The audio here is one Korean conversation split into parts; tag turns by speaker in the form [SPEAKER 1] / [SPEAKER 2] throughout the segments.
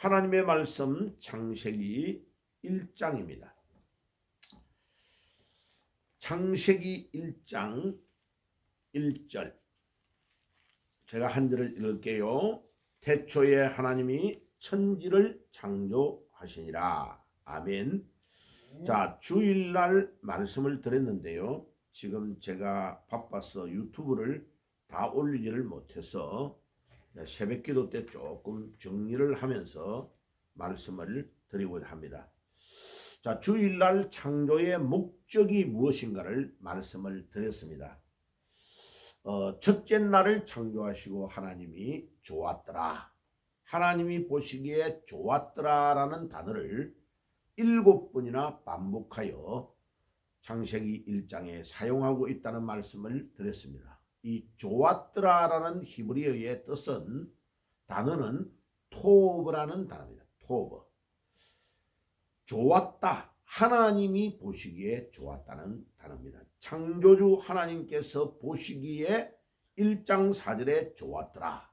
[SPEAKER 1] 하나님의 말씀 창세기 1장입니다. 창세기 1장 1절 제가 한 절을 읽을게요. 태초에 하나님이 천지를 창조하시니라. 아멘. 자, 주일날 말씀을 드렸는데요. 지금 제가 바빠서 유튜브를 다 올리지를 못해서 새벽기도 때 조금 정리를 하면서 말씀을 드리고자 합니다. 자, 주일날 창조의 목적이 무엇인가를 말씀을 드렸습니다. 첫째 날을 창조하시고 하나님이 좋았더라. 하나님이 보시기에 좋았더라라는 단어를 7번이나 반복하여 창세기 1장에 사용하고 있다는 말씀을 드렸습니다. 이 좋았더라라는 히브리어의 뜻은 단어는 토브라는 단어입니다. 토브. 좋았다. 하나님이 보시기에 좋았다는 단어입니다. 창조주 하나님께서 보시기에 1장 4절에 좋았더라.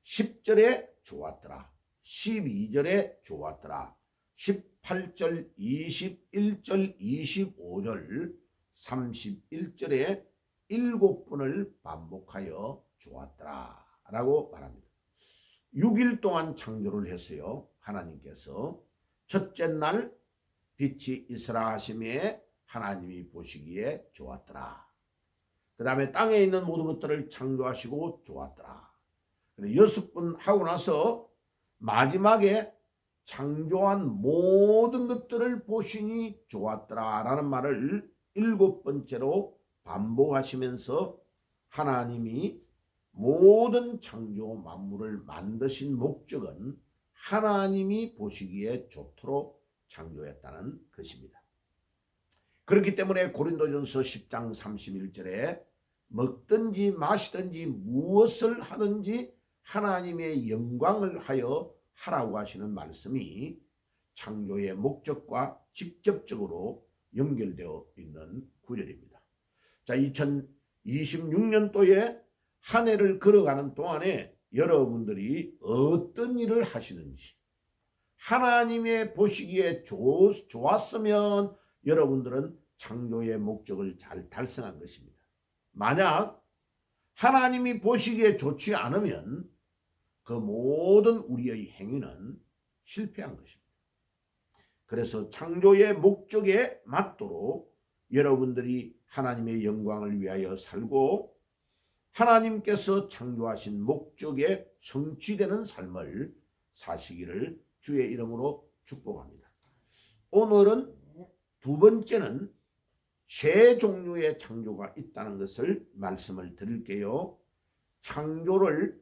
[SPEAKER 1] 10절에 좋았더라. 12절에 좋았더라. 18절, 21절, 25절, 31절에 7번을 반복하여 좋았더라 라고 말합니다. 6일 동안 창조를 했어요. 하나님께서 첫째 날 빛이 있으라 하심에 하나님이 보시기에 좋았더라. 그 다음에 땅에 있는 모든 것들을 창조하시고 좋았더라. 6번 하고 나서 마지막에 창조한 모든 것들을 보시니 좋았더라 라는 말을 7번째로 반복하시면서 하나님이 모든 창조 만물을 만드신 목적은 하나님이 보시기에 좋도록 창조했다는 것입니다. 그렇기 때문에 고린도전서 10장 31절에 먹든지 마시든지 무엇을 하든지 하나님의 영광을 하여 하라고 하시는 말씀이 창조의 목적과 직접적으로 연결되어 있는 구절입니다. 자, 2026년도에 한 해를 걸어가는 동안에 여러분들이 어떤 일을 하시는지 하나님의 보시기에 좋았으면 여러분들은 창조의 목적을 잘 달성한 것입니다. 만약 하나님이 보시기에 좋지 않으면 그 모든 우리의 행위는 실패한 것입니다. 그래서 창조의 목적에 맞도록 여러분들이 하나님의 영광을 위하여 살고 하나님께서 창조하신 목적에 성취되는 삶을 사시기를 주의 이름으로 축복합니다. 오늘은 두 번째는 세 종류의 창조가 있다는 것을 말씀을 드릴게요. 창조를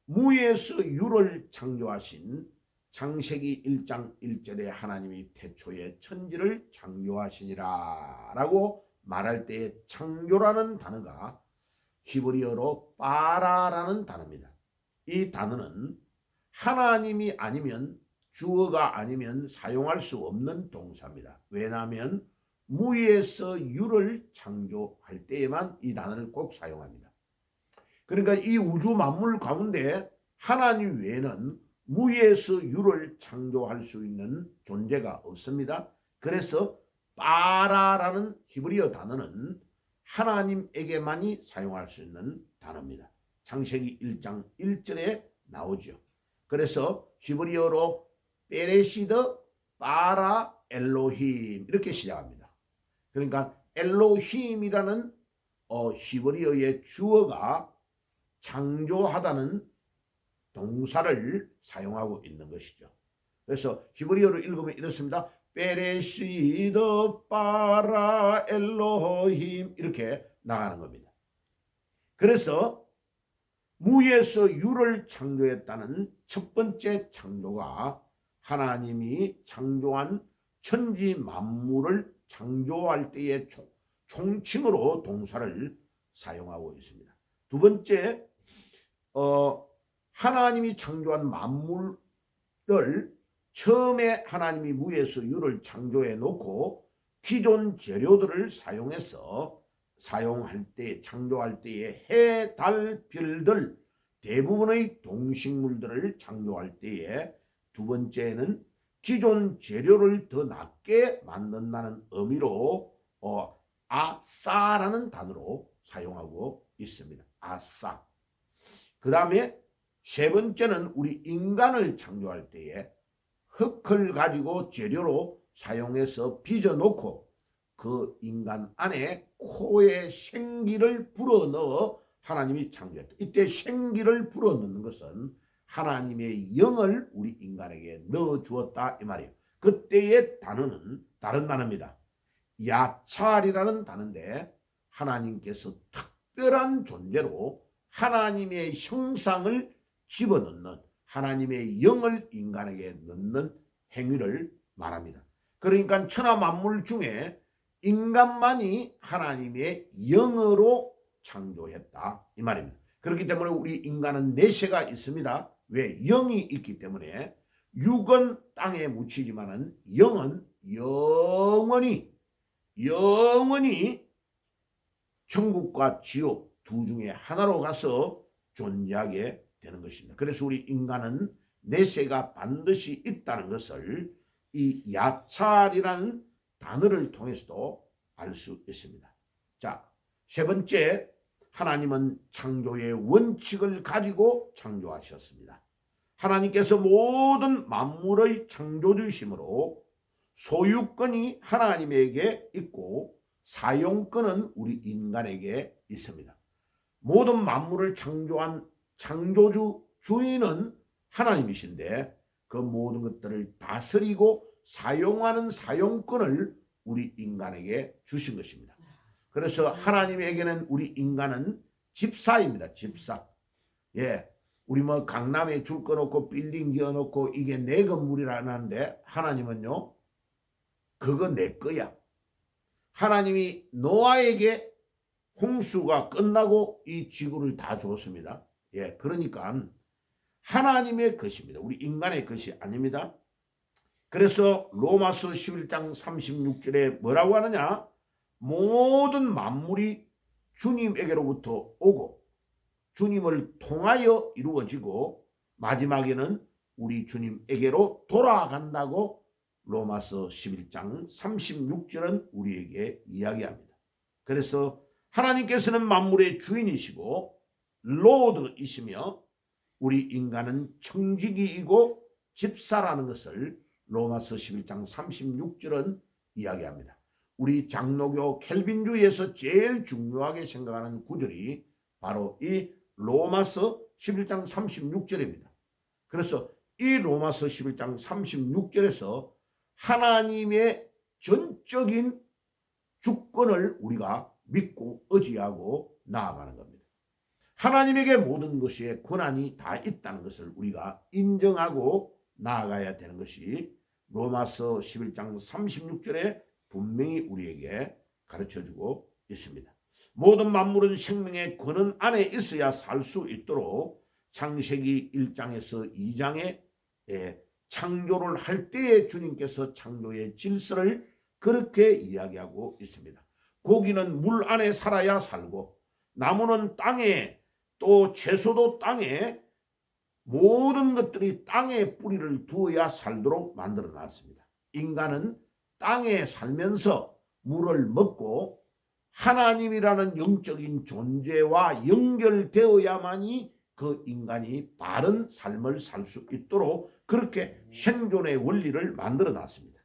[SPEAKER 1] 무에서 유를 창조하신 창세기 1장 1절에 하나님이 태초에 천지를 창조하시니라 라고 말할 때 창조라는 단어가 히브리어로 빠라라는 단어입니다. 이 단어는 하나님이 아니면 주어가 아니면 사용할 수 없는 동사입니다. 왜냐하면 무에서 유를 창조할 때에만 이 단어를 꼭 사용합니다. 그러니까 이 우주 만물 가운데 하나님 외에는 무에서 유를 창조할 수 있는 존재가 없습니다. 그래서 빠라라는 히브리어 단어는 하나님에게만이 사용할 수 있는 단어입니다. 창세기 1장 1절에 나오죠. 그래서 히브리어로 베레시드 바라 엘로힘 이렇게 시작합니다. 그러니까 엘로힘이라는 히브리어의 주어가 창조하다는 동사를 사용하고 있는 것이죠. 그래서 히브리어로 읽으면 이렇습니다. 베레시드 바라 엘로힘 이렇게 나가는 겁니다. 그래서 무에서 유를 창조했다는 첫 번째 창조가 하나님이 창조한 천지 만물을 창조할 때의 총칭으로 동사를 사용하고 있습니다. 두 번째, 하나님이 창조한 만물을 처음에 하나님이 무에서 유를 창조해 놓고 기존 재료들을 사용해서 사용할 때 창조할 때에 해, 달, 별들 대부분의 동식물들을 창조할 때에 두 번째는 기존 재료를 더 낫게 만든다는 의미로 아싸라는 단어로 사용하고 있습니다. 아싸. 그 다음에 세 번째는 우리 인간을 창조할 때에 흙을 가지고 재료로 사용해서 빚어놓고 그 인간 안에 코에 생기를 불어넣어 하나님이 창조했다. 이때 생기를 불어넣는 것은 하나님의 영을 우리 인간에게 넣어주었다 이 말이에요. 그때의 단어는 다른 단어입니다. 야찰이라는 단어인데 하나님께서 특별한 존재로 하나님의 형상을 집어넣는 하나님의 영을 인간에게 넣는 행위를 말합니다. 그러니까 천하 만물 중에 인간만이 하나님의 영으로 창조했다 이 말입니다. 그렇기 때문에 우리 인간은 내세가 있습니다. 왜? 영이 있기 때문에 육은 땅에 묻히지만은 영은 영원히 천국과 지옥 두 중에 하나로 가서 존재하게 되는 것입니다. 그래서 우리 인간은 내세가 반드시 있다는 것을 이 야찰이라는 단어를 통해서도 알 수 있습니다. 자, 세 번째, 하나님은 창조의 원칙을 가지고 창조하셨습니다. 하나님께서 모든 만물의 창조주이시므로 소유권이 하나님에게 있고 사용권은 우리 인간에게 있습니다. 모든 만물을 창조한 창조주 주인은 하나님이신데 그 모든 것들을 다스리고 사용하는 사용권을 우리 인간에게 주신 것입니다. 그래서 하나님에게는 우리 인간은 집사입니다. 집사. 예, 우리 뭐 강남에 줄 꺼놓고 빌딩 지어놓고 이게 내 건물이라는데 하나님은요, 그거 내 거야. 하나님이 노아에게 홍수가 끝나고 이 지구를 다 줬습니다. 예, 그러니까 하나님의 것입니다. 우리 인간의 것이 아닙니다. 그래서 로마서 11장 36절에 뭐라고 하느냐? 모든 만물이 주님에게로부터 오고 주님을 통하여 이루어지고 마지막에는 우리 주님에게로 돌아간다고 로마서 11장 36절은 우리에게 이야기합니다. 그래서 하나님께서는 만물의 주인이시고 로드이시며 우리 인간은 청지기이고 집사라는 것을 로마서 11장 36절은 이야기합니다. 우리 장로교 켈빈주의에서 제일 중요하게 생각하는 구절이 바로 이 로마서 11장 36절입니다. 그래서 이 로마서 11장 36절에서 하나님의 전적인 주권을 우리가 믿고 의지하고 나아가는 겁니다. 하나님에게 모든 것의 권한이 다 있다는 것을 우리가 인정하고 나아가야 되는 것이 로마서 11장 36절에 분명히 우리에게 가르쳐주고 있습니다. 모든 만물은 생명의 권한 안에 있어야 살 수 있도록 창세기 1장에서 2장에 창조를 할 때에 주님께서 창조의 질서를 그렇게 이야기하고 있습니다. 고기는 물 안에 살아야 살고 나무는 땅에 또 채소도 땅에 모든 것들이 땅에 뿌리를 두어야 살도록 만들어 놨습니다. 인간은 땅에 살면서 물을 먹고 하나님이라는 영적인 존재와 연결되어야만이 그 인간이 바른 삶을 살 수 있도록 그렇게 생존의 원리를 만들어 놨습니다.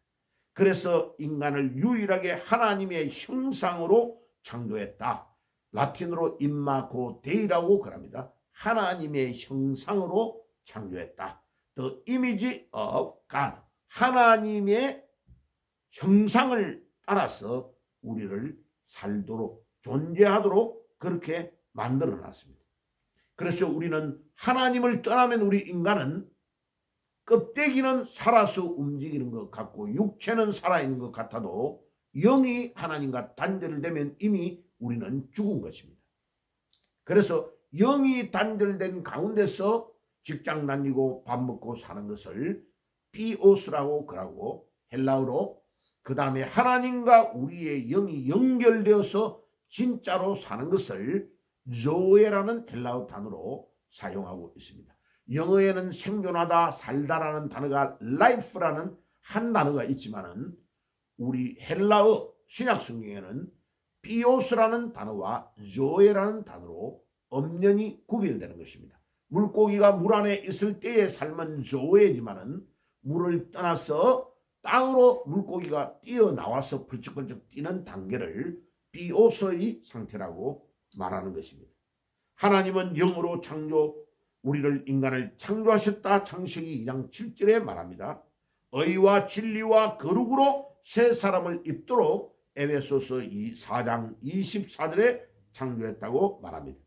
[SPEAKER 1] 그래서 인간을 유일하게 하나님의 형상으로 창조했다. 라틴어로 임마고 데이라고 그럽니다. 하나님의 형상으로 창조했다. The image of God. 하나님의 형상을 따라서 우리를 살도록 존재하도록 그렇게 만들어 놨습니다. 그래서 우리는 하나님을 떠나면 우리 인간은 껍데기는 살아서 움직이는 것 같고 육체는 살아있는 것 같아도 영이 하나님과 단절되면 이미 우리는 죽은 것입니다. 그래서 영이 단절된 가운데서 직장 다니고 밥 먹고 사는 것을 비오스라고 그러고 헬라어로 그 다음에 하나님과 우리의 영이 연결되어서 진짜로 사는 것을 조에라는 헬라어 단어로 사용하고 있습니다. 영어에는 생존하다, 살다라는 단어가 life라는 한 단어가 있지만은 우리 헬라어 신약 성경에는 비오스라는 단어와 조에라는 단어로 엄연히 구별되는 것입니다. 물고기가 물 안에 있을 때의 삶은 조에지만은 물을 떠나서 땅으로 물고기가 뛰어나와서 펄쩍펄쩍 뛰는 단계를 비오스의 상태라고 말하는 것입니다. 하나님은 영으로 우리를 인간을 창조하셨다. 창세기 2장 7절에 말합니다. 의와 진리와 거룩으로 새 사람을 입도록 에베소서 4장 24절에 창조했다고 말합니다.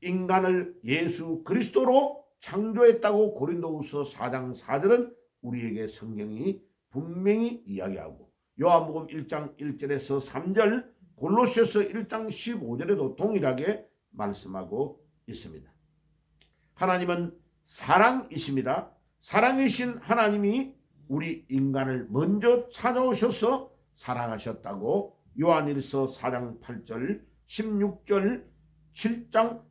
[SPEAKER 1] 인간을 예수 그리스도로 창조했다고 고린도후서 4장 4절은 우리에게 성경이 분명히 이야기하고 요한복음 1장 1절에서 3절, 골로새서 1장 15절에도 동일하게 말씀하고 있습니다. 하나님은 사랑이십니다. 사랑이신 하나님이 우리 인간을 먼저 찾아오셔서 사랑하셨다고 요한일서 4장 8절, 16절, 7장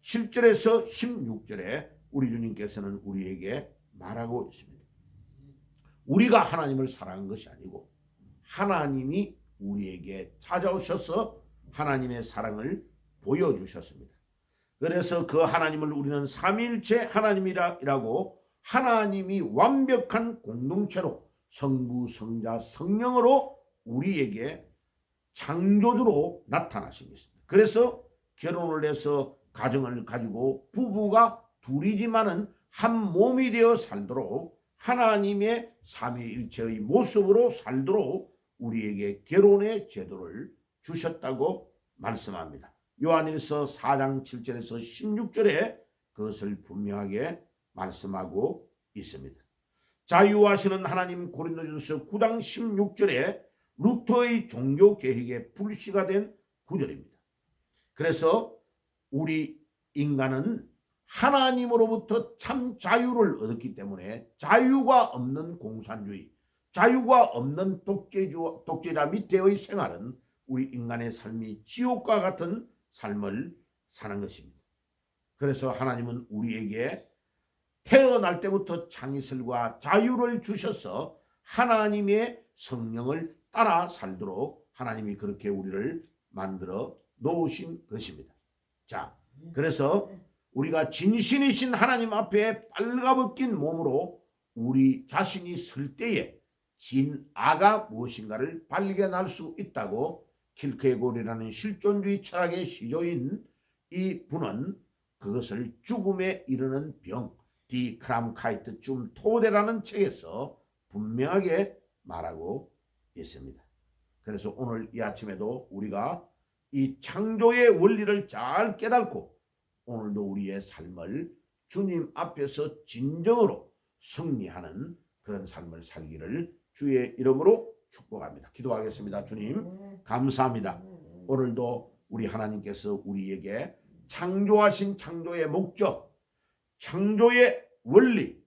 [SPEAKER 1] 7절에서 16절에 우리 주님께서는 우리에게 말하고 있습니다. 우리가 하나님을 사랑한 것이 아니고 하나님이 우리에게 찾아오셔서 하나님의 사랑을 보여주셨습니다. 그래서 그 하나님을 우리는 삼위일체 하나님이라고 하나님이 완벽한 공동체로 성부, 성자, 성령으로 우리에게 창조주로 나타나신 것입니다. 그래서 결혼을 해서 가정을 가지고 부부가 둘이지만은 한 몸이 되어 살도록 하나님의 삼위일체의 모습으로 살도록 우리에게 결혼의 제도를 주셨다고 말씀합니다. 요한일서 4장 7절에서 16절에 그것을 분명하게 말씀하고 있습니다. 자유하시는 하나님 고린도전서 9장 16절에 루터의 종교 개혁의 불씨가 된 구절입니다. 그래서 우리 인간은 하나님으로부터 참 자유를 얻었기 때문에 자유가 없는 공산주의, 자유가 없는 독재자 밑에의 생활은 우리 인간의 삶이 지옥과 같은 삶을 사는 것입니다. 그래서 하나님은 우리에게 태어날 때부터 창의설과 자유를 주셔서 하나님의 성령을 따라 살도록 하나님이 그렇게 우리를 만들어 놓으신 것입니다. 자, 그래서 우리가 진신이신 하나님 앞에 빨가벗긴 몸으로 우리 자신이 설 때에 진아가 무엇인가를 발견할 수 있다고 킬케고르라는 실존주의 철학의 시조인 이 분은 그것을 죽음에 이르는 병, 디 크람카이트 줌 토데라는 책에서 분명하게 말하고 있습니다. 그래서 오늘 이 아침에도 우리가 이 창조의 원리를 잘 깨닫고 오늘도 우리의 삶을 주님 앞에서 진정으로 승리하는 그런 삶을 살기를 주의 이름으로 축복합니다. 기도하겠습니다. 주님 감사합니다. 오늘도 우리 하나님께서 우리에게 창조하신 창조의 목적, 창조의 원리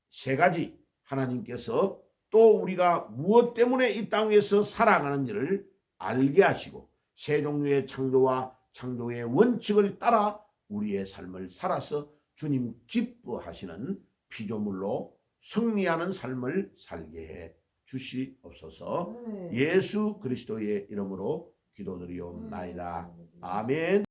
[SPEAKER 1] 세 가지 하나님께서 또 우리가 무엇 때문에 이 땅 위에서 살아가는지를 알게 하시고 세 종류의 창조와 창조의 원칙을 따라 우리의 삶을 살아서 주님 기뻐하시는 피조물로 승리하는 삶을 살게 해 주시옵소서. 예수 그리스도의 이름으로 기도드리옵나이다. 아멘.